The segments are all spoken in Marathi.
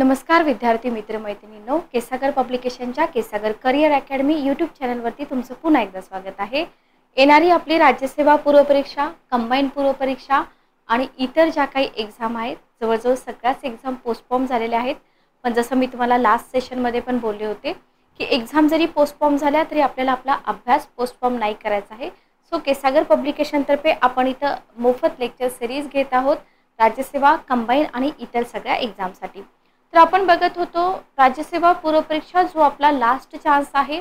नमस्कार विद्यार्थी मित्र मैत्रिणींनो, केसागर पब्लिकेशनच्या केसागर करिअर अकॅडमी यूट्यूब चॅनलवरती तुमचं पुन्हा एकदा स्वागत आहे। येणारी आपली राज्यसेवा पूर्व परीक्षा, कंबाईन पूर्व परीक्षा आणि इतर ज्या काही एक्झाम आहेत, जवळजवळ सगळ्याच एक्झाम पोस्टपोन झालेल्या आहेत। पण जसं मी तुम्हाला लास्ट सेशनमध्ये पण बोलले होते की एक्झाम जरी पोस्टपोन झाल्या तरी आपल्याला आपला अभ्यास पोस्टपोन नाही करायचा आहे। सो केसागर पब्लिकेशनतर्फे आपण इथं मोफत लेक्चर सिरीज घेत आहोत राज्यसेवा, कंबाईन आणि इतर सगळ्या एक्झामसाठी। तर आपण बघत होतो राज्यसेवा पूर्व परीक्षा जो आपला लास्ट चान्स आहे।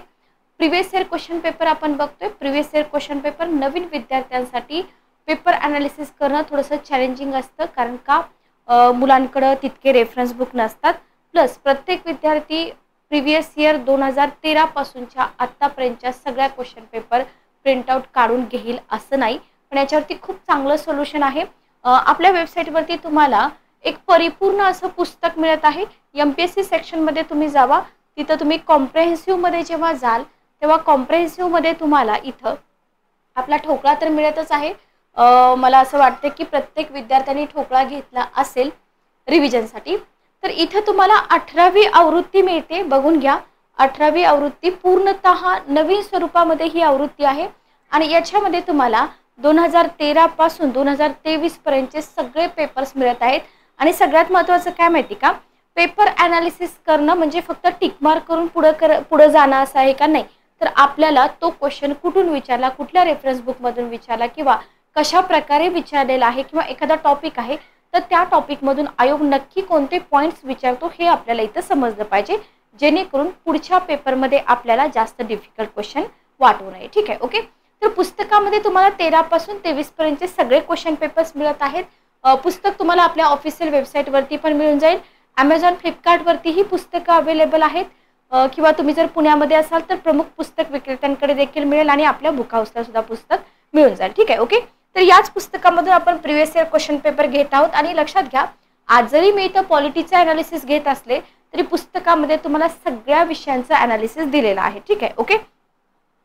प्रिवियस इयर क्वेश्चन पेपर आपण बघतोय। प्रिवियस इयर क्वेश्चन पेपर नवीन विद्यार्थ्यांसाठी पेपर एनालिसिस करणं थोडंसं चॅलेंजिंग असतं, कारण का मुलांकडे तितके रेफरन्स बुक नसतात। प्लस प्रत्येक विद्यार्थी प्रिवियस इयर 2013 पासूनच्या आतापर्यंतच्या सगळ्या क्वेश्चन पेपर प्रिंट आउट काढून घेईल असं नाही, पण याच्यावरती खूप चांगलं सोल्युशन आहे। आपल्या वेबसाईटवरती तुम्हाला एक परिपूर्ण असं पुस्तक मिळत आहे। एमपीएससी सेक्शन मध्ये तुम्ही जावा, तिथं तुम्ही कॉम्प्रिहेन्सिव्ह मध्ये जेव्हा जाल तेव्हा कॉम्प्रिहेन्सिव्ह मध्ये तुम्हाला इथं आपला ठोकळा तर मिळतच आहे। मला असं वाटतं की प्रत्येक विद्यार्थ्यांनी ठोकळा घेतला असेल रिव्हिजनसाठी। तर इथं तुम्हाला 18वी आवृत्ती मिळते, बघून घ्या। 18वी आवृत्ती पूर्णतः नवीन स्वरूपामध्ये ही आवृत्ती आहे आणि याच्यामध्ये तुम्हाला 2013 पासून 2023 पर्यंतचे सगळे पेपर्स मिळत आहेत। आणि सगळ्यात महत्त्वाचं काय माहिती का, पेपर एनालिसिस करणं म्हणजे फक्त टिक मार्क करून पुढे जाणं असं आहे का, नाही। तर आपल्याला तो क्वेश्चन कुठून विचारला, कुठल्या रेफरन्स बुक मधून विचारला किंवा कशा प्रकारे विचारलेला आहे किंवा एखादा टॉपिक आहे तर त्या टॉपिक मधून आयोग नक्की कोणते पॉइंट्स विचारतो हे आपल्याला इथं समजलं पाहिजे, जेणेकरून पुढच्या पेपरमध्ये आपल्याला जास्त डिफिकल्ट क्वेश्चन वाटू नये। ठीक आहे, ओके। तर पुस्तकामध्ये तुम्हाला 13 पासून 23 पर्यंतचे सगळे क्वेश्चन पेपर्स मिळत आहेत। पुस्तक तुम्हाला आपल्या ऑफिशियल वेबसाईटवरती पण मिळून जाईल। Amazon, फ्लिपकार्ट वरती ही पुस्तकं अवेलेबल आहेत, किंवा तुम्ही जर पुण्यामध्ये असाल तर प्रमुख पुस्तक विक्रेत्यांकडे देखील मिळेल आणि आपल्या बुक हाऊसला सुद्धा पुस्तक मिळून जाईल। ठीक आहे, ओके। तर याच पुस्तकामधून आपण प्रिवियस इयर क्वेश्चन पेपर घेत आहोत आणि लक्षात घ्या, आज जरी मी इथं पॉलिटीचं एनालिसिस घेत असले तरी पुस्तकामध्ये तुम्हाला सगळ्या विषयांचं एनालिसिस दिलेलं आहे। ठीक आहे, ओके।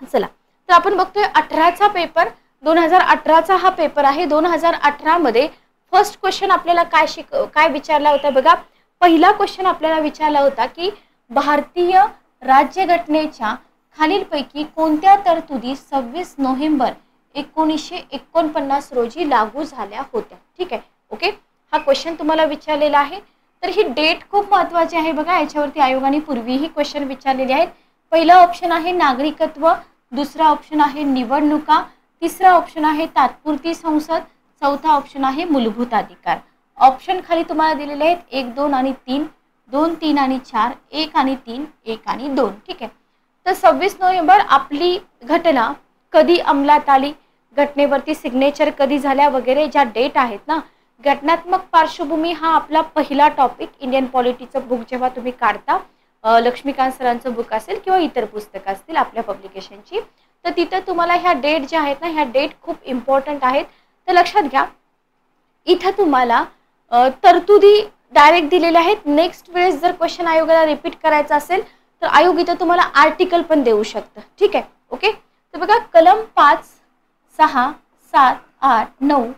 चला, तर आपण बघतोय 18चा पेपर, 2018चा हा पेपर आहे। 2018 मध्ये फर्स्ट क्वेश्चन आपल्याला काय विचारला होता बघा। पहिला क्वेश्चन आपल्याला विचारला होता की भारतीय राज्यघटनेच्या खालीलपैकी कोणत्या तरतुदी 26 नोव्हेंबर 1949 रोजी लागू झाल्या होत्या। ठीक आहे, ओके। हा क्वेश्चन तुम्हाला विचारलेला आहे। तर ही डेट खूप महत्त्वाची आहे बघा, याच्यावरती आयोगाने पूर्वीही क्वेश्चन विचारलेले आहेत। पहिला ऑप्शन आहे नागरिकत्व, दुसरा ऑप्शन आहे निवडणुका, तिसरा ऑप्शन आहे तात्पुरती संसद, चौथा ऑप्शन आहे मूलभूत अधिकार। ऑप्शन खाली तुम्हाला दिलेले आहेत 1, 2 आणि 3, 2, 3 आणि 4, 1 आणि 3, 1 आणि 2। ठीक आहे। तर 26 नोव्हेंबर आपली घटना कधी अंमलात आली, घटनेवरती सिग्नेचर कधी झाल्या वगैरे ज्या डेट आहेत ना, घटनात्मक पार्श्वभूमी हा आपला पहिला टॉपिक इंडियन पॉलिटीचं बुक जेव्हा तुम्ही काढता, लक्ष्मीकांत सरांचं बुक असेल किंवा इतर पुस्तकं असतील आपल्या पब्लिकेशनची, तर तिथं तुम्हाला ह्या डेट ज्या आहेत ना, ह्या डेट खूप इम्पॉर्टंट आहेत। तर लक्षात घ्या, इथं तुम्हाला तरतुदी डायरेक्ट दिलेल्या आहेत। नेक्स्ट वेळेस जर क्वेश्चन आयोगाला रिपीट करायचा असेल तर आयोग इथं तुम्हाला आर्टिकल पण देऊ शकतं। ठीक आहे, ओके। तर बघा, कलम 5, 6, 7, 8, 9,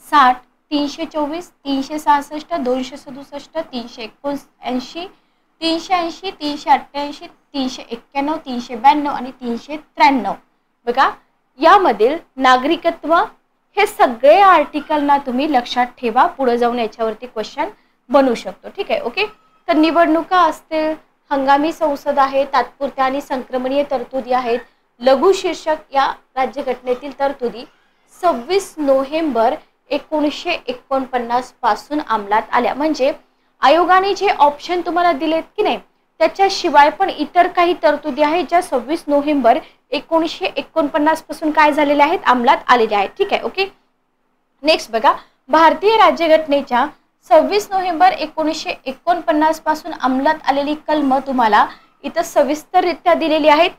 60, 324, 366, 267, 379, 380, 388, 391, 392 आणि 393 बघा, यामधील नागरिकत्व हे सगळे आर्टिकल ना तुम्ही लक्षात ठेवा, पुढे जाऊन याच्यावरती क्वेश्चन बनू शकतो। ठीक आहे, ओके। तर निवडणुका असतील, हंगामी संसद आहे, तात्पुरत्या आणि संक्रमणीय तरतुदी आहेत, लघु शीर्षक या राज्यघटनेतील तरतुदी 26 नोव्हेंबर 1949 पासून अंमलात आल्या। म्हणजे आयोगाने जे ऑप्शन तुम्हाला दिलेत की नाही, त्याच्याशिवाय पण इतर काही तरतुदी आहेत ज्या 26 नोव्हेंबर 1949 पासून काय झालेल्या आहेत, अंमलात आलेल्या आहेत। ठीक आहे, ओके। नेक्स्ट बघा, भारतीय राज्यघटनेच्या 26 नोव्हेंबर 1949 पासून अंमलात आलेली कलम तुम्हाला इथं सविस्तररित्या दिलेली आहेत।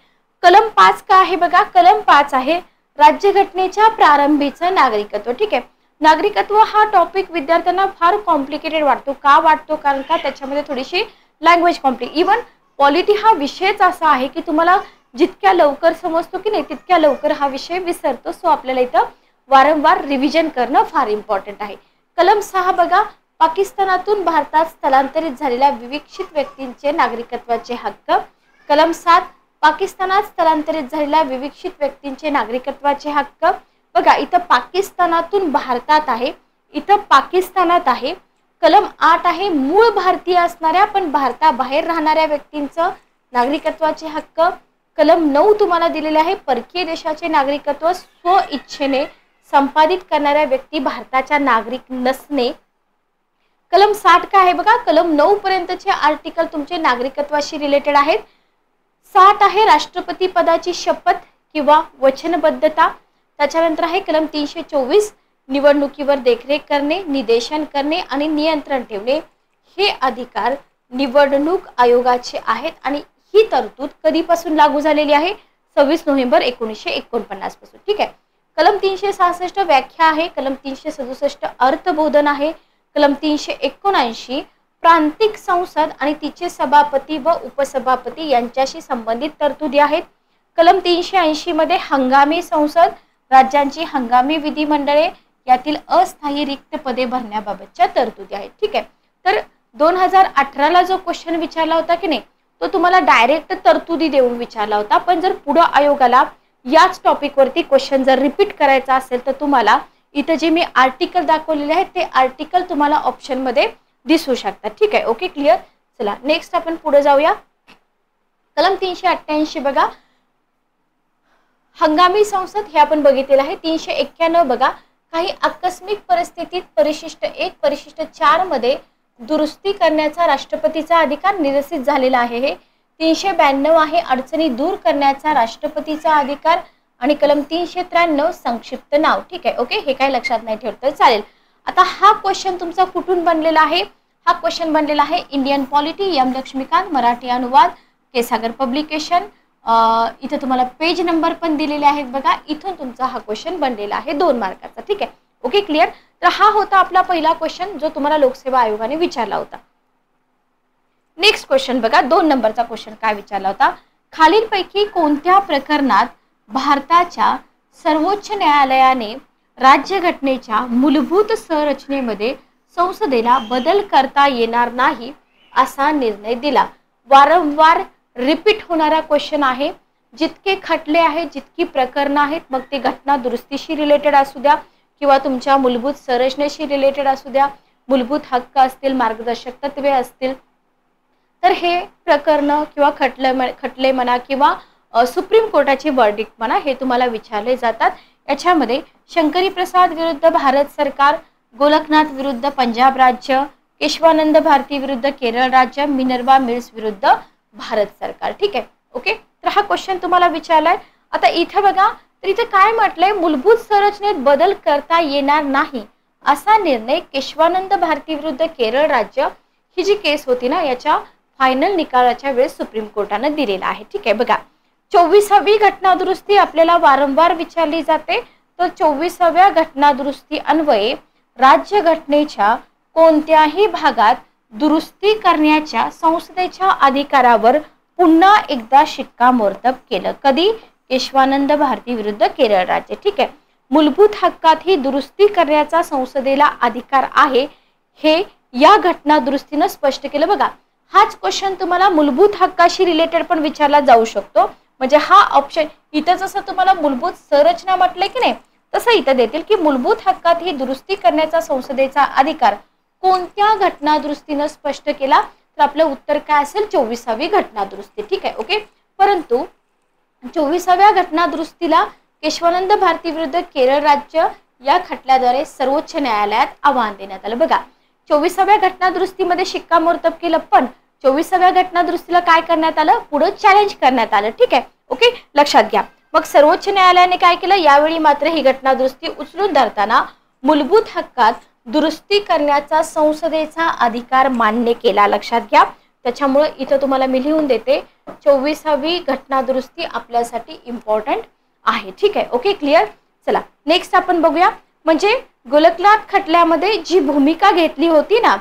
कलम 5 का आहे बघा, कलम 5 आहे राज्यघटनेच्या प्रारंभीचं नागरिकत्व। ठीक आहे, नागरिकत्व हा टॉपिक विद्यार्थ्यांना फार कॉम्प्लिकेटेड वाटतो का वाटतो, कारण का त्याच्यामध्ये थोडीशी लँग्वेज इवन पॉलिटी हा विषयच असा आहे की तुम्हाला जितक्या लवकर समजतो की नाही तितक्या लवकर हा विषय विसरतो। सो आपल्याला इथं वारंवार रिव्हिजन करणं फार इम्पॉर्टंट आहे। कलम 6 बघा, पाकिस्तानातून भारतात स्थलांतरित झालेल्या विवक्षित व्यक्तींचे नागरिकत्वाचे हक्क. कलम 7 पाकिस्तानात स्थलांतरित झालेल्या विवक्षित व्यक्तींचे नागरिकत्वाचे हक्क. बघा इथं पाकिस्तानातून भारतात आहे, इथं पाकिस्तानात आहे. कलम 8 आहे मूळ भारतीय असणाऱ्या पण भारताबाहेर राहणाऱ्या व्यक्तींचं नागरिकत्वाचे हक्क. कलम 9 तुम्हाला दिलेले आहे परकीय देशाचे नागरिकत्व स्व इच्छेने संपादित करणाऱ्या व्यक्ती भारताच्या नागरिक नसणे. कलम 60 काय आहे बघा, कलम 9 पर्यंतचे आर्टिकल तुमचे नागरिकत्वाशी रिलेटेड आहेत. 60 आहे राष्ट्रपती पदाची शपथ किंवा वचनबद्धता. त्याच्यानंतर आहे कलम 324 निवडणुकीवर देखरेख करणे, निदेशन करणे आणि नियंत्रण ठेवणे. हे अधिकार निवडणूक आयोगाचे आहेत आणि ही तरतूद कधीपासून लागू झालेली आहे? 26 नोव्हेंबर 1949 पासून. ठीक आहे. कलम 366 व्याख्या आहे. कलम 367 अर्थबोधन आहे. कलम 379 प्रांतिक संसद आणि तिचे सभापती व उपसभापती यांच्याशी संबंधित तरतुदी आहेत. कलम 380 मध्ये हंगामी संसद, राज्यांची हंगामी विधिमंडळे यातील अस्थायी रिक्त पदे भरण्याबाबतच्या तरतुदी आहेत. ठीक आहे. तर 2018ला जो क्वेश्चन विचारला होता की नाही तो तुम्हाला डायरेक्ट तरतुदी देऊन विचारला होता, पण जर पुढे आयोगाला याच टॉपिक वरती क्वेश्चन जर रिपीट करायचा असेल तर तुम्हाला इथं जे मी आर्टिकल दाखवलेले आहेत ते आर्टिकल तुम्हाला ऑप्शन मध्ये दिसू शकतात. ठीक आहे. Okay clear. चला नेक्स्ट आपण पुढे जाऊया. कलम 388 बघा हंगामी संसद हे आपण बघितलेलं आहे. 391 बघा काही आकस्मिक परिस्थितीत परिशिष्ट 1 परिशिष्ट 4 मध्ये दुरुस्ती करण्याचा राष्ट्रपतीचा अधिकार निरसित झालेला आहे. हे 392 आहे अडचणी दूर करण्याचा राष्ट्रपतीचा अधिकार आणि कलम 393 संक्षिप्त नाव. ठीक आहे. ओके हे काय लक्षात नाही ठेवलं तर चालेल. आता हा क्वेश्चन तुमचा कुठून बनलेला आहे? हा क्वेश्चन बनलेला आहे Indian polity M Laxmikanth Marathi अनुवाद केसागर पब्लिकेशन. इथे तुम्हाला पेज नंबर पण दिलेले आहेत बघा. इथून तुमचा हा क्वेश्चन बनलेला आहे 2 मार्काचा. ठीक आहे. Okay clear. तर हा होता आपला पहिला क्वेश्चन जो तुम्हाला लोकसेवा आयोगाने विचारला होता. नेक्स्ट क्वेश्चन बघा 2 नंबरचा क्वेश्चन काय विचारला होता, खालीलपैकी कोणत्या प्रकरणात भारताच्या सर्वोच्च न्यायालयाने राज्यघटनेच्या मूलभूत संरचनेमध्ये संसदेला बदल करता येणार नाही असा निर्णय दिला? वारंवार रिपीट होणारा क्वेश्चन आहे. जितके खटले आहेत, जितकी प्रकरणं आहेत, मग ते घटना दुरुस्तीशी रिलेटेड असू द्या किंवा तुमच्या मूलभूत संरचनेशी रिलेटेड असू द्या, मूलभूत हक्क असतील, मार्गदर्शक तत्वे असतील, तर हे प्रकरणं किंवा खटले म्हणा किंवा सुप्रीम कोर्टाचे वर्डिक्ट म्हणा हे तुम्हाला विचारले जातात. याच्यामध्ये शंकरी प्रसाद विरुद्ध भारत सरकार, गोलकनाथ विरुद्ध पंजाब राज्य, केशवानंद भारती विरुद्ध केरळ राज्य, मिनर्वा मिल्स विरुद्ध भारत सरकार. ठीक आहे. ओके तर हा क्वेश्चन तुम्हाला विचारलाय. आता इथे बघा तर इथे काय म्हटलंय, मूलभूत संरचनेत बदल करता येणार नाही असा निर्णय केशवानंद भारती विरुद्ध केरळ राज्य ही जी केस होती ना याच्या फायनल निकालाच्या वेळेस सुप्रीम कोर्टाने दिलेला आहे. ठीक आहे. बघा 24वी घटना दुरुस्ती आपल्याला वारंवार विचारली जाते. तर 24व्या घटना दुरुस्ती अन्वये राज्यघटनेच्या कोणत्याही भागात दुरुस्ती करण्याच्या संसदेच्या अधिकारावर पुन्हा एकदा शिक्कामोर्तब केलं. कधी? केशवानंद भारती विरुद्ध केरळ राज्य. ठीक आहे. मूलभूत हक्कात ही दुरुस्ती करण्याचा संसदेला अधिकार आहे हे या घटना दुरुस्तीनं स्पष्ट केलं. बघा हाच क्वेश्चन तुम्हाला मूलभूत हक्काशी रिलेटेड पण विचारला जाऊ शकतो. म्हणजे हा ऑप्शन इथं जसं तुम्हाला मूलभूत संरचना म्हटलंय की नाही तसं इथं देतील की मूलभूत हक्कात ही दुरुस्ती करण्याचा संसदेचा अधिकार कोणत्या घटना दुरुस्तीनं स्पष्ट केला? तर आपलं उत्तर काय असेल? 24वी घटना दुरुस्ती. ठीक आहे. ओके. परंतु 24व्या घटना दुरुस्तीला केशवानंद भारती विरुद्ध केरळ राज्य या खटल्याद्वारे सर्वोच्च न्यायालयात आव्हान देण्यात आलं. बघा 24व्या घटना दुरुस्तीमध्ये शिक्कामोर्तब केलं पण 24व्या घटना दुरुस्तीला काय करण्यात आलं? पुढे चॅलेंज करण्यात आलं. ठीक आहे. ओके लक्षात घ्या. मग सर्वोच्च न्यायालयाने काय केलं? यावेळी मात्र ही घटना दुरुस्ती उचलून धरताना मूलभूत हक्कात दुरुस्ती करण्याचा संसदेचा अधिकार मान्य केला. लक्षात घ्या. त्याच्यामुळे इथं तुम्हाला मी लिहून देते 24वी घटना दुरुस्ती आपल्यासाठी इम्पॉर्टंट आहे. ठीक आहे. Okay clear. चला नेक्स्ट आपण बघूया. म्हणजे गोलकनाथ खटल्यामध्ये जी भूमिका घेतली होती ना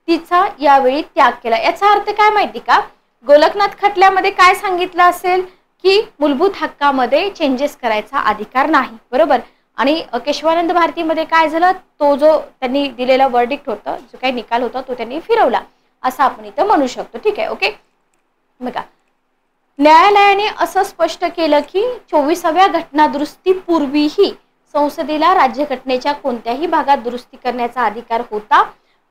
तिचा यावेळी त्याग केला. याचा अर्थ काय माहिती का? गोलकनाथ खटल्यामध्ये काय सांगितलं असेल की मूलभूत हक्कामध्ये चेंजेस करायचा अधिकार नाही. बरोबर. आणि केशवानंद भारतीमध्ये काय झालं, तो जो त्यांनी दिलेला वर्डिक्ट होता, जो काही निकाल होता तो त्यांनी फिरवला असं आपण इथं म्हणू शकतो. ठीक आहे, ओके. बघा, न्यायालयाने असं स्पष्ट केलं की 24व्या घटनादुरुस्तीपूर्वीही संसदेला राज्यघटनेच्या कोणत्याही भागात दुरुस्ती करण्याचा अधिकार होता.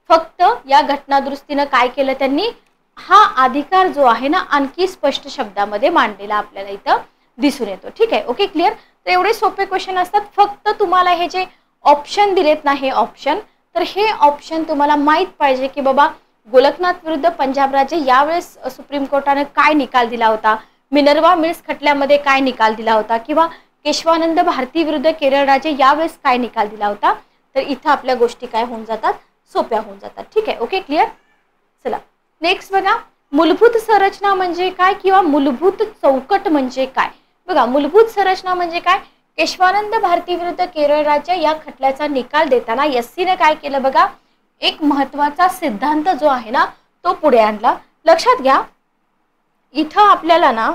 फक्त या घटनादुरुस्तीनं काय केलं, त्यांनी हा अधिकार जो आहे ना आणखी स्पष्ट शब्दामध्ये मांडलेला आपल्याला इथं दिसून येतो. ठीक आहे, ओके, क्लिअर. तर एवढे सोपे क्वेश्चन असतात. फक्त तुम्हाला हे जे ऑप्शन दिलेत ना, हे ऑप्शन, तर हे ऑप्शन तुम्हाला माहीत पाहिजे की बाबा गोलकनाथ विरुद्ध पंजाब राज्य यावेळेस सुप्रीम कोर्टाने काय निकाल दिला होता, मिनर्वा मिल्स खटल्यामध्ये काय निकाल दिला होता, किंवा केशवानंद भारती विरुद्ध केरळ राज्य यावेळेस काय निकाल दिला होता. तर इथं आपल्या गोष्टी काय होऊन जातात, सोप्या होऊन जातात. ठीक आहे, ओके, क्लिअर. चला नेक्स्ट बघा, मूलभूत संरचना म्हणजे काय किंवा मूलभूत चौकट म्हणजे काय. बघा, मूलभूत संरचना म्हणजे काय, केशवानंद भारती विरुद्ध केरळ राज्य या खटल्याचा निकाल देताना एससीने काय केलं बघा, एक महत्वाचा सिद्धांत जो आहे ना तो पुढे आणला. लक्षात घ्या, इथं आपल्याला ना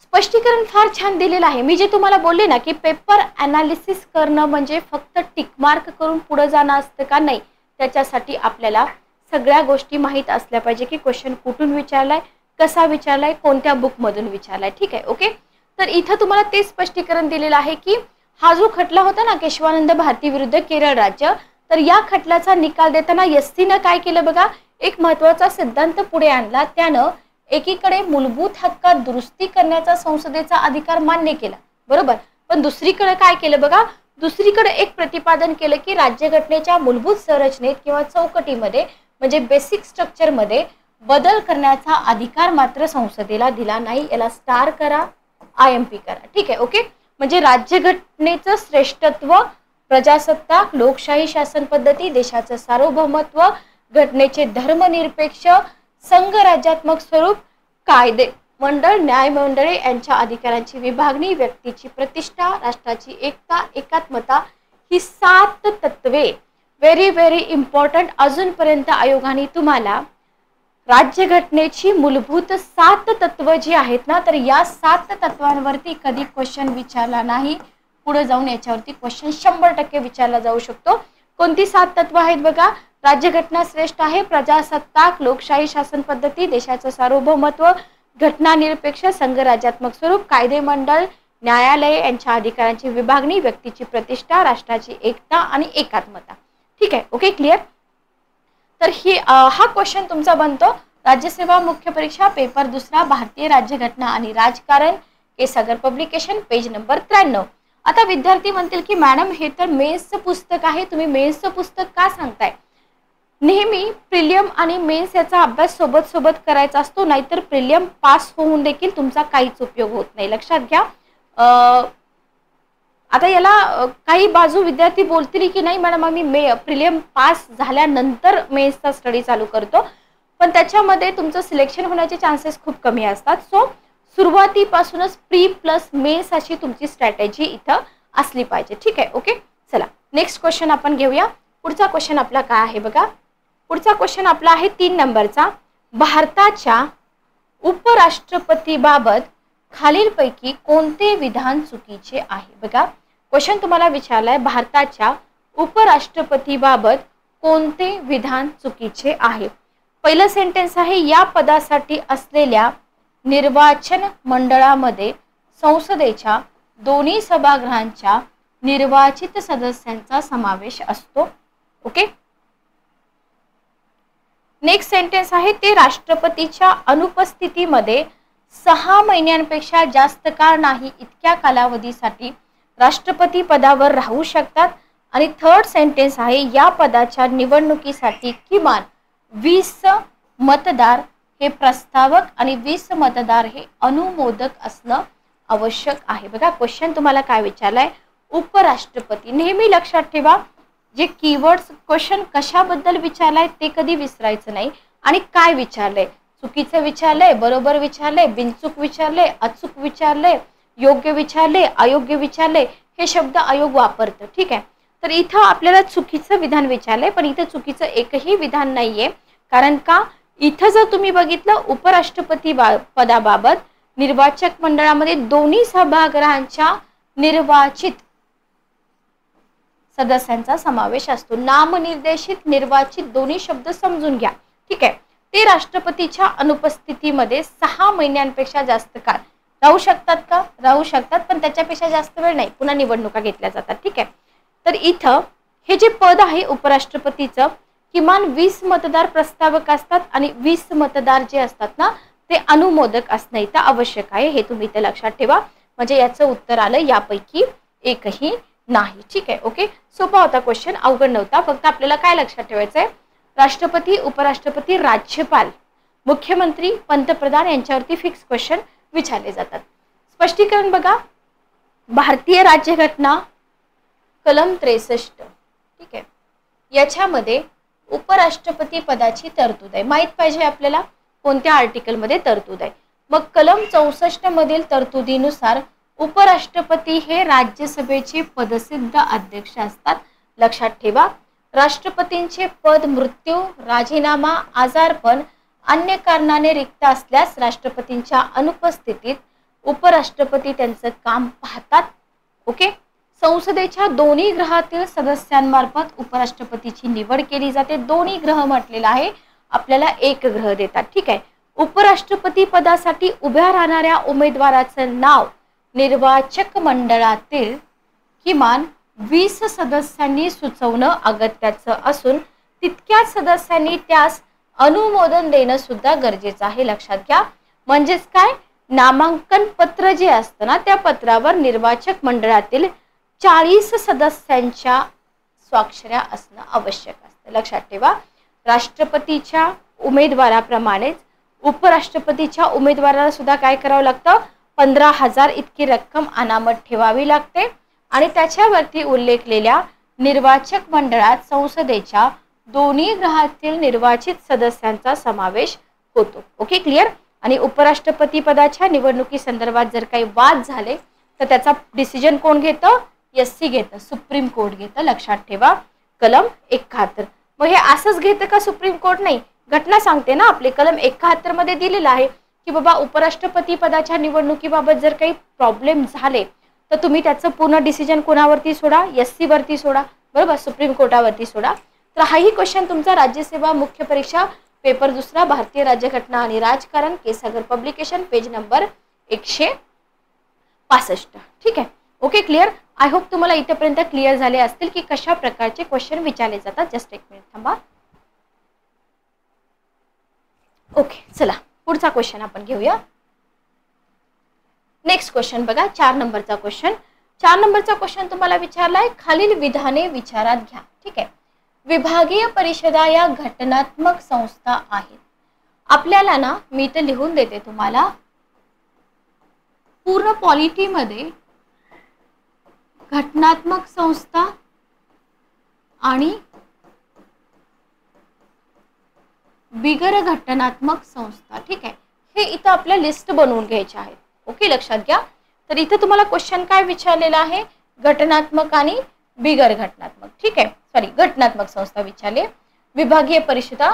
स्पष्टीकरण फार छान दिलेलं आहे. मी जे तुम्हाला बोलले ना की पेपर अनालिसिस करणं म्हणजे फक्त टिक मार्क करून पुढे जाणं असतं का, नाही. त्याच्यासाठी आपल्याला सगळ्या गोष्टी माहीत असल्या पाहिजे की क्वेश्चन कुठून विचारलाय, कसा विचारलाय, कोणत्या बुकमधून विचारलाय. ठीक आहे, ओके. तर इथं तुम्हाला ते स्पष्टीकरण दिलेलं आहे की हा जो खटला होता ना केशवानंद भारती विरुद्ध केरळ राज्य, तर या खटल्याचा निकाल देताना एससीनं काय केलं बघा, एक महत्त्वाचा सिद्धांत पुढे आणला. त्यानं एकीकडे मूलभूत हक्कात दुरुस्ती करण्याचा संसदेचा अधिकार मान्य केला, बरोबर. पण दुसरीकडे काय केलं बघा, दुसरीकडे एक प्रतिपादन केलं की राज्यघटनेच्या मूलभूत संरचनेत किंवा चौकटीमध्ये म्हणजे बेसिक स्ट्रक्चरमध्ये बदल करण्याचा अधिकार मात्र संसदेला दिला नाही. याला स्टार करा, IMP करा. ठीक आहे, ओके. म्हणजे राज्यघटनेचं श्रेष्ठत्व, प्रजासत्ताक, लोकशाही शासन पद्धती, देशाचं सार्वभौमत्व, घटनेचे धर्मनिरपेक्ष संघराज्यात्मक स्वरूप, कायदे मंडळ, न्यायमंडळे यांच्या अधिकारांची विभागणी, व्यक्तीची प्रतिष्ठा, राष्ट्राची एकता, एकात्मता, ही 7 तत्वे व्हेरी व्हेरी इम्पॉर्टंट. अजूनपर्यंत आयोगाने तुम्हाला राज्यघटनेची मूलभूत 7 तत्व जी आहेत ना, तर या 7 तत्वांवरती कधी क्वेश्चन विचारला नाही. पुढे जाऊन याच्यावरती क्वेश्चन 100% विचारला जाऊ शकतो. कोणती 7 तत्व आहेत बघा, राज्यघटना श्रेष्ठ आहे, प्रजासत्ताक, लोकशाही शासन पद्धती, देशाचं सार्वभौमत्व, घटनानिरपेक्ष संघराज्यात्मक स्वरूप, कायदे मंडळ, न्यायालय यांच्या अधिकारांची विभागणी, व्यक्तीची प्रतिष्ठा, राष्ट्राची एकता आणि एकात्मता. ठीक आहे, ओके, क्लिअर. तर ही हा क्वेश्चन तुमचा बनतो राज्यसेवा मुख्य परीक्षा पेपर 2 भारतीय राज्यघटना आणि राजकारण, केसागर पब्लिकेशन, पेज नंबर 93. आता विद्यार्थी म्हणतील की मॅडम हे तर मेन्सचं पुस्तक आहे, तुम्ही मेन्सचं पुस्तक का सांगताय. नेहमी प्रिलियम आणि मेन्स याचा अभ्यास सोबत सोबत करायचा असतो, नाहीतर प्रिलियम पास होऊन देखील तुमचा काहीच उपयोग होत नाही. लक्षात घ्या. आता याला काही बाजू विद्यार्थी बोलतील की नाही मॅडम आम्ही प्रिलियम पास झाल्यानंतर मेन्सचा स्टडी चालू करतो, पण त्याच्यामध्ये तुमचं सिलेक्शन होण्याचे चान्सेस खूप कमी असतात. सो सुरुवातीपासूनच प्री प्लस मेन्स अशी तुमची स्ट्रॅटेजी इथं असली पाहिजे. ठीक आहे, ओके. चला नेक्स्ट क्वेश्चन आपण घेऊया. पुढचा क्वेश्चन आपला काय आहे बघा, पुढचा क्वेश्चन आपला आहे 3 नंबरचा. भारताच्या उपराष्ट्रपतीबाबत खालीलपैकी कोणते विधान चुकीचे आहे. बघा, क्वेश्चन तुम्हाला विचारलाय भारताच्या उपराष्ट्रपतीबाबत कोणते विधान चुकीचे आहे. पहिलं सेंटेन्स आहे, या पदासाठी असलेल्या निर्वाचन मंडळामध्ये संसदेच्या दोन्ही सभागृहांच्या निर्वाचित सदस्यांचा समावेश असतो. ओके. नेक्स्ट सेंटेन्स आहे, ते राष्ट्रपतीच्या अनुपस्थितीमध्ये 6 महिन्यांपेक्षा जास्त काळ नाही इतक्या कालावधीसाठी राष्ट्रपती पदावर राहू शकतात. आणि थर्ड सेंटेन्स आहे, या पदाच्या निवडणुकीसाठी किमान 20 मतदार हे प्रस्तावक आणि 20 मतदार हे अनुमोदक असणं आवश्यक आहे. बघा, क्वेश्चन तुम्हाला काय विचारलाय, उपराष्ट्रपती. नेहमी लक्षात ठेवा, जे कीवर्ड्स क्वेश्चन कशाबद्दल विचारलाय ते कधी विसरायचं नाही. आणि काय विचारलंय, चुकीचं विचारलंय, बरोबर विचारलंय, बिनचूक विचारलंय, अचूक विचारलंय, योग्य विचारले, अयोग्य विचारले, हे शब्द आयोग वापरतं. ठीक आहे. तर इथं आपल्याला चुकीचं विधान विचारलंय, पण इथं चुकीचं एकही विधान नाहीये. कारण का, इथं जर तुम्ही बघितलं उपराष्ट्रपती पदाबाबत निर्वाचक मंडळामध्ये दोन्ही सभागृहांच्या निर्वाचित सदस्यांचा समावेश असतो. नामनिर्देशित निर्वाचित दोन्ही शब्द समजून घ्या. ठीक आहे. ते राष्ट्रपतीच्या अनुपस्थितीमध्ये 6 महिन्यांपेक्षा जास्त काळ राहू शकतात का? राहू शकतात, पण त्याच्यापेक्षा जास्त वेळ नाही. पुन्हा निवडणुका घेतल्या जातात. ठीक आहे. तर इथं हे जे पद आहे उपराष्ट्रपतीचं, किमान 20 मतदार प्रस्तावक असतात आणि 20 मतदार जे असतात ना ते अनुमोदक असणं इथं आवश्यक आहे. हे तुम्ही इथे लक्षात ठेवा. म्हणजे याचं उत्तर आलं यापैकी एकही नाही. ठीक आहे. ओके. सोपा होता क्वेश्चन, अवघड नव्हता. फक्त आपल्याला काय लक्षात ठेवायचं आहे, राष्ट्रपती, उपराष्ट्रपती, राज्यपाल, मुख्यमंत्री, पंतप्रधान यांच्यावरती फिक्स क्वेश्चन विचारले जातात. स्पष्टीकरण बघा. भारतीय राज्यघटना कलम 63. ठीक आहे. याच्यामध्ये उपराष्ट्रपती पदाची तरतूद आहे. माहित पाहिजे आपल्याला कोणत्या आर्टिकल मध्ये तरतूद आहे. मग कलम 64 मधील तरतुदीनुसार उपराष्ट्रपती हे राज्यसभेचे पदसिद्ध अध्यक्ष असतात. लक्षात ठेवा. राष्ट्रपतींचे पद मृत्यू, राजीनामा, आजारपण, अन्य कारणाने रिक्त असल्यास राष्ट्रपतींच्या अनुपस्थितीत उपराष्ट्रपती त्यांचं काम पाहतात. ओके. संसदेच्या दोन्ही गृहातील सदस्यांमार्फत उपराष्ट्रपतीची निवड केली जाते. दोन्ही ग्रह म्हटलेला आहे, आपल्याला एक ग्रह देतात. ठीक आहे. उपराष्ट्रपती पदासाठी उभ्या राहणाऱ्या उमेदवाराचं नाव निर्वाचक मंडळातील किमान 20 सदस्यांनी सुचवणं अगत्याचं असून तितक्याच सदस्यांनी त्यास अनुमोदन देणं सुद्धा गरजेचं आहे. लक्षात घ्या. म्हणजेच काय, नामांकन पत्र जे असतं ना त्या पत्रावर निर्वाचक मंडळातील 40 सदस्यांच्या स्वाक्षऱ्या असणं आवश्यक असतं. लक्षात ठेवा. राष्ट्रपतीच्या उमेदवाराप्रमाणेच उपराष्ट्रपतीच्या उमेदवाराला सुद्धा काय करावं लागतं, 15,000 इतकी रक्कम अनामत ठेवावी लागते आणि त्याच्यावरती उल्लेखलेल्या निर्वाचक मंडळात संसदेच्या दोन्ही गृहातील निर्वाचित सदस्यांचा समावेश होतो. Okay, clear. आणि उपराष्ट्रपती पदाच्या निवडणुकी संदर्भात जर काही वाद झाले तर त्याचा डिसिजन कोण घेतं, एससी घेतं, सुप्रीम कोर्ट घेतं. लक्षात ठेवा. कलम 71. मग हे असंच घेतं का सुप्रीम कोर्ट? नाही, घटना सांगते ना आपले. कलम 71 मध्ये दिलेलं आहे की बाबा उपराष्ट्रपती पदाच्या निवडणुकीबाबत जर काही प्रॉब्लेम झाले तर तुम्ही त्याचं पूर्ण डिसिजन कोणावरती सोडा, एससी वरती सोडा. बरोबर, सुप्रीम कोर्टावरती सोडा. तर हाही क्वेश्चन तुमचा राज्यसेवा मुख्य परीक्षा पेपर 2 भारतीय राज्यघटना आणि राजकारण, केसागर पब्लिकेशन, पेज नंबर 165. ठीक आहे. Okay, clear. आय होप तुम्हाला इथेपर्यंत क्लिअर झाले असतील की कशा प्रकारचे क्वेश्चन विचारले जातात. जस्ट एक मिनिट थांबा. ओके, चला पुढचा क्वेश्चन आपण घेऊया. नेक्स्ट क्वेश्चन बघा, 4 नंबरचा क्वेश्चन. 4 नंबरचा क्वेश्चन तुम्हाला विचारलाय, खालील विधाने विचारात घ्या. ठीक आहे. विभागीय परिषदा या घटनात्मक संस्था आहेत. आपल्याला ना मी इथे लिहून देते तुम्हाला, पूर्ण पॉलिटीमध्ये घटनात्मक संस्था आणि बिगर घटनात्मक संस्था. ठीक आहे. हे इथं आपल्या लिस्ट बनवून घ्यायचे आहेत. ओके, लक्षात घ्या. तर इथे तुम्हाला क्वेश्चन काय विचारलेला आहे, घटनात्मक आणि बिगर घटनात्मक. ठीक आहे, सॉरी, घटनात्मक संस्था विचारले. विभागीय परिषदा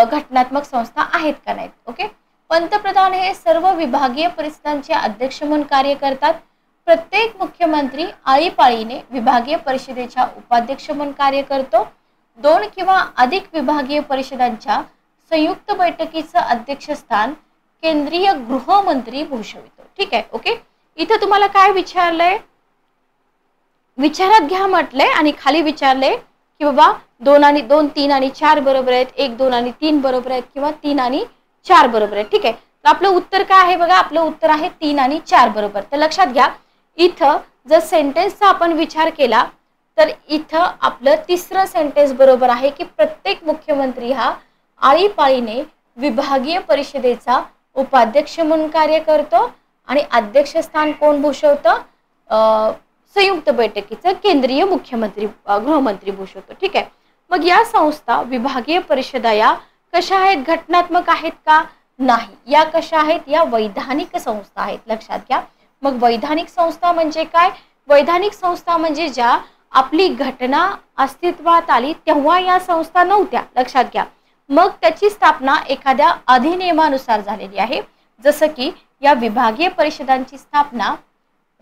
घटनात्मक संस्था आहेत का नाहीत. ओके. पंतप्रधान हे सर्व विभागीय परिषदांचे अध्यक्ष म्हणून कार्य करतात. प्रत्येक मुख्यमंत्री आळीपाळीने विभागीय परिषदेच्या उपाध्यक्ष म्हणून कार्य करतो. 2 किंवा अधिक विभागीय परिषदांच्या संयुक्त बैठकीचं अध्यक्षस्थान केंद्रीय गृहमंत्री भूषवितो. ठीक आहे. ओके. इथं तुम्हाला काय विचारलंय, विचारात घ्या म्हटलंय आणि खाली विचारलंय की बाबा 2 आणि 2, 3 आणि 4 बरोबर आहेत, 1, 2 आणि 3 बरोबर आहेत किंवा 3 आणि 4 बरोबर आहेत. ठीक आहे. तर आपलं उत्तर काय आहे बघा, आपलं उत्तर आहे 3 आणि 4 बरोबर. तर लक्षात घ्या, इथं जर सेंटेन्सचा आपण विचार केला तर इथं आपलं तिसरं सेंटेन्स बरोबर आहे की प्रत्येक मुख्यमंत्री हा आळीपाळीने विभागीय परिषदेचा उपाध्यक्ष म्हणून कार्य करतो आणि अध्यक्षस्थान कोण भूषवतं, संयुक्त बैठकीचं केंद्रीय मुख्यमंत्री गृहमंत्री भूषवतो. ठीक आहे. मग या संस्था विभागीय परिषदा या कशा आहेत, घटनात्मक आहेत का? नाही. या कशा आहेत, या वैधानिक संस्था आहेत. लक्षात घ्या. मग वैधानिक संस्था म्हणजे काय, वैधानिक संस्था म्हणजे ज्या आपली घटना अस्तित्वात आली तेव्हा या संस्था नव्हत्या. लक्षात घ्या. मग त्याची स्थापना एखाद्या अधिनियमानुसार झालेली आहे. जसं की या विभागीय परिषदांची स्थापना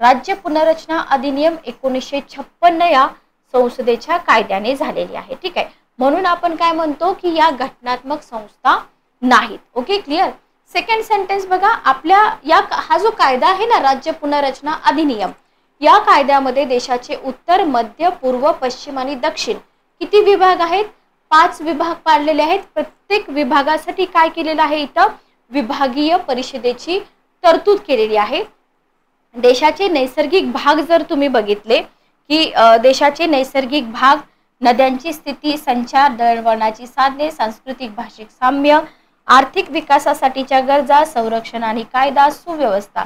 राज्य पुनर्रचना अधिनियम 1956 या संसदेच्या कायद्याने झालेली आहे. ठीक आहे, म्हणून आपण काय म्हणतो की या घटनात्मक संस्था नाहीत. Okay, clear. सेकंड सेंटेन्स बघा, आपल्या हा जो कायदा आहे ना, राज्य पुनर्रचना अधिनियम, या कायद्यामध्ये देशाचे उत्तर, मध्य, पूर्व, पश्चिम आणि दक्षिण किती विभाग आहेत? 5 विभाग पाडलेले आहेत. प्रत्येक विभागासाठी काय केलेलं आहे? इथं विभागीय परिषदेची तरतूद केलेली आहे. देशाचे नैसर्गिक भाग जर तुम्ही बघितले की देशाचे नैसर्गिक भाग, नद्यांची स्थिती, संचार, दळणवळणाची साधने, सांस्कृतिक भाषिक साम्य, आर्थिक विकासासाठीच्या गरजा, संरक्षण आणि कायदा सुव्यवस्था,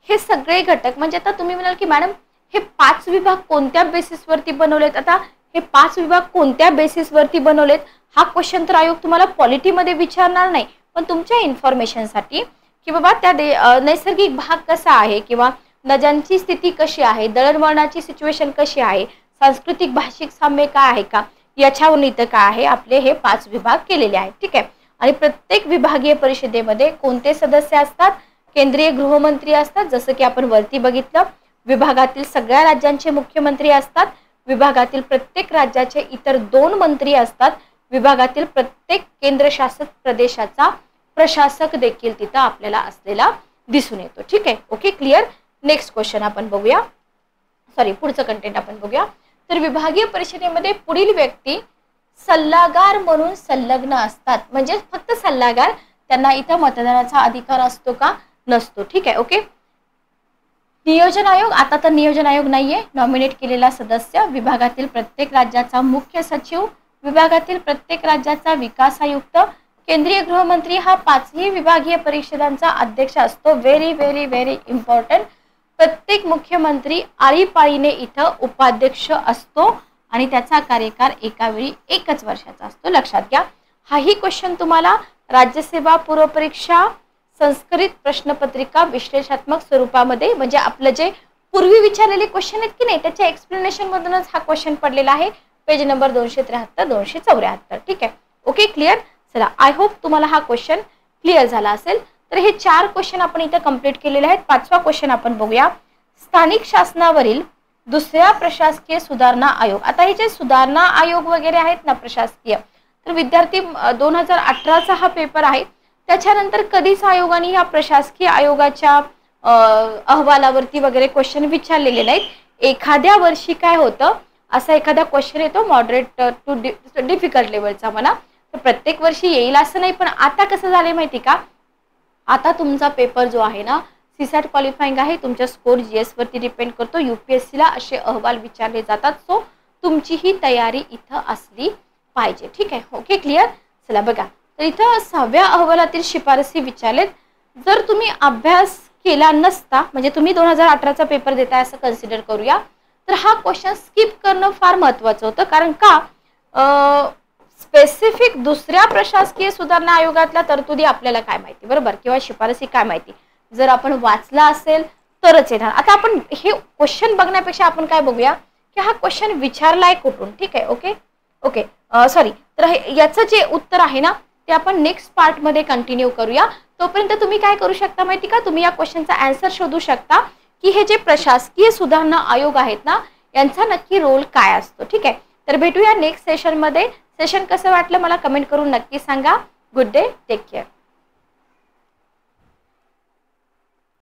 हे सगळे घटक. म्हणजे आता तुम्ही म्हणाल की मॅडम हे 5 विभाग कोणत्या बेसिसवरती बनवलेत? आता हे 5 विभाग कोणत्या बेसिसवरती बनवलेत हा क्वेश्चन तर आयोग तुम्हाला पॉलिटीमध्ये विचारणार नाही, पण तुमच्या इन्फॉर्मेशनसाठी की बाबा त्या नैसर्गिक भाग कसा आहे किंवा नद्यांची स्थिती कशी आहे, दळणवळणाची सिच्युएशन कशी आहे, सांस्कृतिक भाषिक साम्य काय आहे का, याच्यावरून इथं काय आहे, आपले हे 5 विभाग केलेले आहेत. ठीक आहे. आणि प्रत्येक विभागीय परिषदेमध्ये कोणते सदस्य असतात? केंद्रीय गृहमंत्री असतात, जसं की आपण वरती बघितलं. विभागातील सगळ्या राज्यांचे मुख्यमंत्री असतात. विभागातील प्रत्येक राज्याचे इतर 2 मंत्री असतात. विभागातील प्रत्येक केंद्रशासित प्रदेशाचा प्रशासक देखील तिथं आपल्याला असलेला दिसून येतो. ठीक आहे, ओके, क्लिअर. नेक्स्ट क्वेश्चन आपण बघूया. पुढचं कंटेंट आपण बघूया. तर विभागीय परिषदेमध्ये पुढील व्यक्ती सल्लागार म्हणून संलग्न असतात. म्हणजे फक्त सल्लागार, त्यांना इथं मतदानाचा अधिकार असतो का? नसतो. ठीक आहे, ओके. नियोजन आयोग, आता तर नियोजन आयोग नाहीये. नॉमिनेट केलेला सदस्य, विभागातील प्रत्येक राज्याचा मुख्य सचिव, विभागातील प्रत्येक राज्याचा विकास आयुक्त, केंद्रीय गृहमंत्री हा 5ही विभागीय परिषदांचा अध्यक्ष असतो. Very very very important. प्रत्येक मुख्यमंत्री आळीपाळीने इथं उपाध्यक्ष असतो आणि त्याचा कार्यकाळ एका वेळी 1 वर्षाचा असतो. लक्षात घ्या. हाही क्वेश्चन तुम्हाला राज्यसेवा पूर्व परीक्षा संस्कृत प्रश्नपत्रिका विश्लेषणात्मक स्वरूपामध्ये, म्हणजे आपलं जे पूर्वी विचारलेले क्वेश्चन आहेत की नाही त्याच्या एक्सप्लेनेशन मधूनच हा क्वेश्चन पडलेला आहे. Page number 273 274. ठीक आहे, ओके, क्लिअर. चला, आय होप तुम्हाला हा क्वेश्चन क्लिअर झाला असेल. तर हे 4 क्वेश्चन आपण इथे कंप्लीट केलेले आहेत. 5वा क्वेश्चन आपण बघूया. स्थानिक शासनावरील दुसऱ्या प्रशासकीय सुधारणा आयोग. आता हे जे सुधारणा आयोग वगैरे आहेत ना प्रशासकीय, तर विद्यार्थी 2018चा हा पेपर आहे. त्याच्यानंतर कधीच आयोगाने या प्रशासकीय आयोगाच्या अहवालावरती वगैरे क्वेश्चन विचारलेले नाहीत. एखाद्या वर्षी काय होतं, असा एखादा क्वेश्चन येतो मॉडरेट टू डिफिकल्ट लेवलचा म्हणा, तर प्रत्येक वर्षी येईल असं नाही. पण आता कसं झालंय माहिती का, आता तुमचा पेपर जो आहे ना सीसॅट क्वालिफाईंग आहे, तुमच्या स्कोर जीएस वरती डिपेंड करतो. यूपीएससी ला असे अहवाल विचारले जातात. सो तुमची ही तयारी इथं असली पाहिजे. ठीक आहे, ओके, क्लिअर. चला बघा, तर इथं 6व्या अहवालातील शिफारसी विचारलेत. जर तुम्ही अभ्यास केला नसता, म्हणजे तुम्ही 2018चा पेपर देताय असं कन्सिडर करूया, तर हा क्वेश्चन स्किप करणं फार महत्त्वाचं होतं. कारण का, स्पेसिफिक दुसऱ्या प्रशासकीय सुधारणा आयोगातल्या तरतुदी आपल्याला काय माहिती, बरोबर, किंवा शिफारसी काय माहिती, जर आपण वाचला असेल तरच येणार. आता आपण हे क्वेश्चन बघण्यापेक्षा आपण काय बघूया की हा क्वेश्चन विचारलाय कुठून. ठीक आहे, ओके ओके, सॉरी. तर याचं जे उत्तर आहे ना ते आपण नेक्स्ट पार्ट मध्ये कंटिन्यू करूया. तोपर्यंत तुम्ही काय करू शकता माहिती का, तुम्ही या क्वेश्चनचा आन्सर शोधू शकता की हे जे प्रशासकीय सुधारणा आयोग आहेत ना यांचा नक्की रोल काय असतो. ठीक आहे, तर भेटूया नेक्स्ट सेशन मध्ये. सेशन कसं वाटलं मला कमेंट करून नक्की सांगा. Good day, take care.